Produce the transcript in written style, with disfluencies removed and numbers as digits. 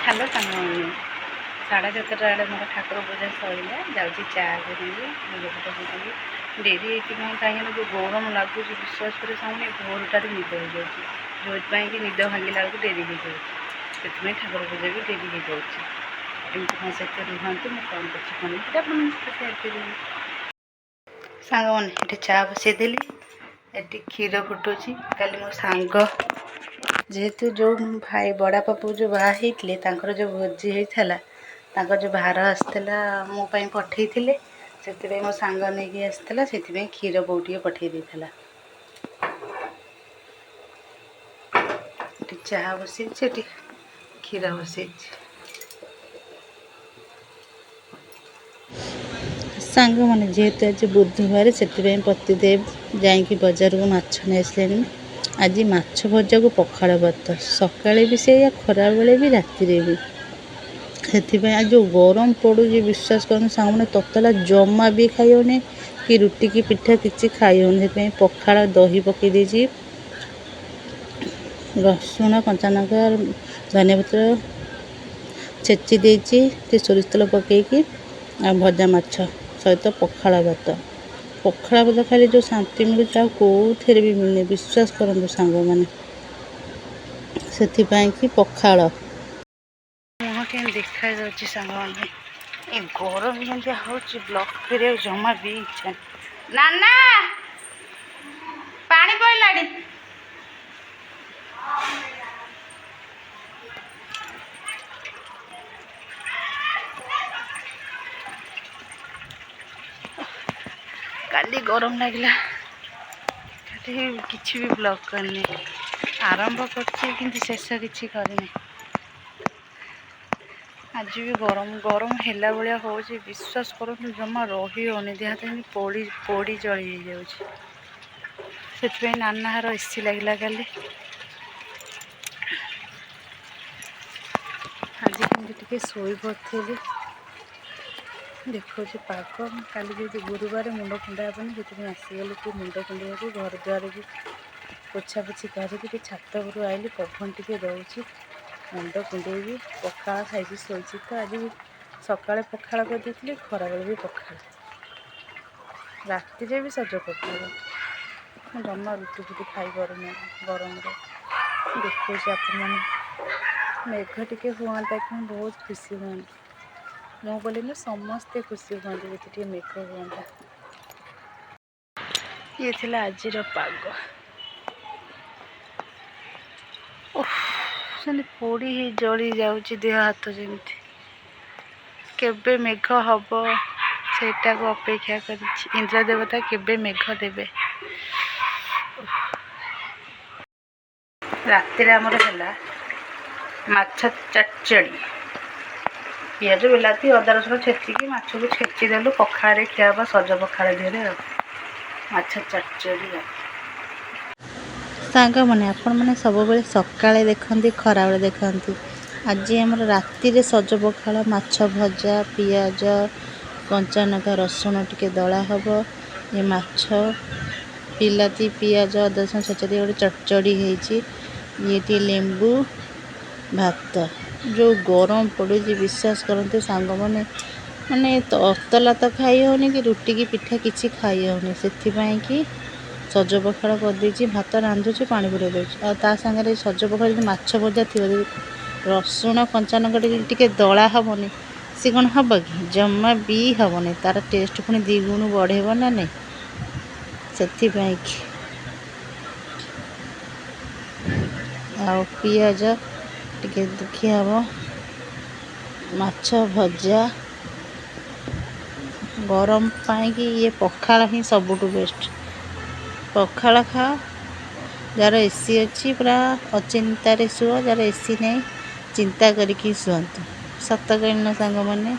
hello सामने 7:30 आड़े मोर ठाकुर पूजा सैला जाऊँगी चा करेंगे मुझे डेरी ये कहीं जो गरम लगुच विश्वास कर सामने भोरटार निद हो जाए जो कि निद भांगला बेलू डेरी हो जाए से ठाकुर पूजा भी डेरी हो जाए एमती मो सहित रुहतु मुझे कौन कर सांग मैंने चा बसईदेली ये क्षीर फुटुची कल मो सांग जेहेतु जो भाई बड़ा पापू जो बाहर जो भोजी होता जो भार आसला मोपाई पठे से मो सांग नहीं आसला से क्षीर बोटे पठे देता चाह बसई क्षीर बसई सांग मैंने जेहेतु आज बुधवार से पतिदेव जाकि बजार को माछ नहीं आसले आज माछ भजा को पखाड़ भात सकाଳେ भी से खरा बेले भी राति भी से आज जो गरम पड़ू विश्वास कर सामने ततला जमा भी खाई होनी कि रुटी की पिठा किसी खाई होनी से पखाड़ दही पकई देती रसुण कंचा लंका धनिया पत्र छेची देती सोरिष तेल पकईकी भजा माछ सहित पखाड़ भात पखाड़ भात खाली जो शांति मिलूँ कौन भी मिलने विश्वास करूँ सांग मैंने से पखाड़ मुह के देखा जाऊँगी सांग मैंने गरम जमी हूँ ब्लक कर जमा भी इच्छा नाना पानी पड़े काली गरम लगला किसी भी ब्लॉक करनी आरंभ कर शेष किसी करनी आज भी गरम गरम है भाया हो विश्वास करूँ जमा रही होनी देह हाथ पोड़ी पोड़ी जली जाए नाना हार एसी लगला काली आज कमी शोई पड़ी देखो पाग काली जो गुरुवार मुंड कुंडा हेनी से आसीगली कि मुंड कुंडा घर द्वार भी पोछा पोछी करके छात उपरू आइली पवन टे दूसरी मुंड कुंडे पखाड़ खाई शोची तो आज सका पखाड़ कर खरा बेले भी पखाड़ राति भी सज पखाड़ जमा रुटी फुटी खाई पारना गरम देखो आप मेघ टे हुआ कि बहुत खुशी हुआ मो बोले ना समस्ते खुशी हमें जी मेघ हुआ ये थी आज पाग पोड़ी जली जाऊँगी देह हाथ जमी केबे मेघ हम सेटा को अपेक्षा कर इंद्र देवता केबे मेघ देवे राति आमर है माछ चटचड़ी पिज बिलाती अदा रसुण छेचिकी माछ को छेचीदेलु पखाड़े खिया सज पखाड़ दिहरे माछ चटचड़ी सांग मैंने आपण मैंने सब बेले सकाळे देखती खरा बेले देखती आज आम राति सज पखाड़ माछ भजा पियाज कंचा लंका रसुण टिके दला हम ये माछ बिलाती पियाज अदा रसुण छेचा दी गोटे चटचड़ी ये लेंबू भात जो गरम पड़ू विश्वास करते सांग मैंने माने अतला तो खाई होनी कि रुटी की पिठा किसी खाई होनी से कि सज पखाड़ कर भात रांधुची पानी पूरे दूसरी सागर सज पखाड़ माछ भजा थी रसुण कंचा लंका टे दला हेनी सी कौन हम कि जमा भी हेनी तार टेस्ट पुणी द्विगुण बढ़ेब ना नहीं से पियाज टिके दुखी हम माछ भजा गरम पाई ये पखाड़ ही सबुठ बेस्ट पखाड़ खाओ जार एसी अच्छी पूरा अचिंतार शुआ जार एसी नहीं चिंता करके शुअतु सत कहना सांग मैंने